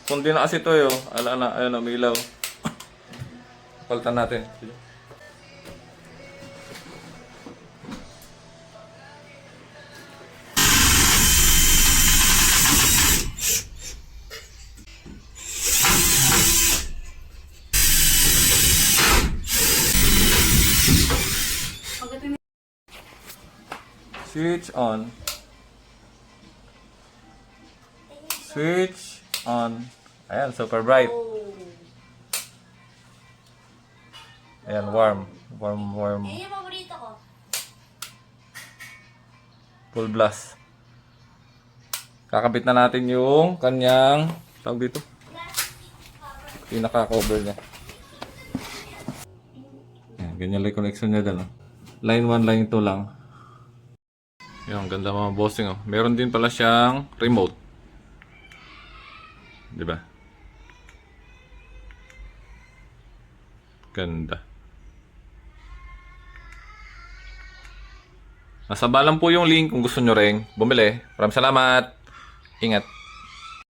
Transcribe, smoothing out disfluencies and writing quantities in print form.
Kundi na kasi ito eh. Oh. Ala na, ayun na, umilaw. Palitan natin. Switch on. Switch on. Ayan, super bright. Ayan, warm. Warm. Yan yung paborito ko. Full blast. Kakabit na natin yung kanyang, tawag dito, pinaka-cover niya. Ayan, ganyan lang yung connection niya dyan. Oh. Line 1, line 2 lang. Ayan, ganda mga bossing. Oh. Meron din pala siyang remote. Diba? Ganda. Nasa baba lang po yung link kung gusto nyo rin bumili. Maraming salamat. Ingat.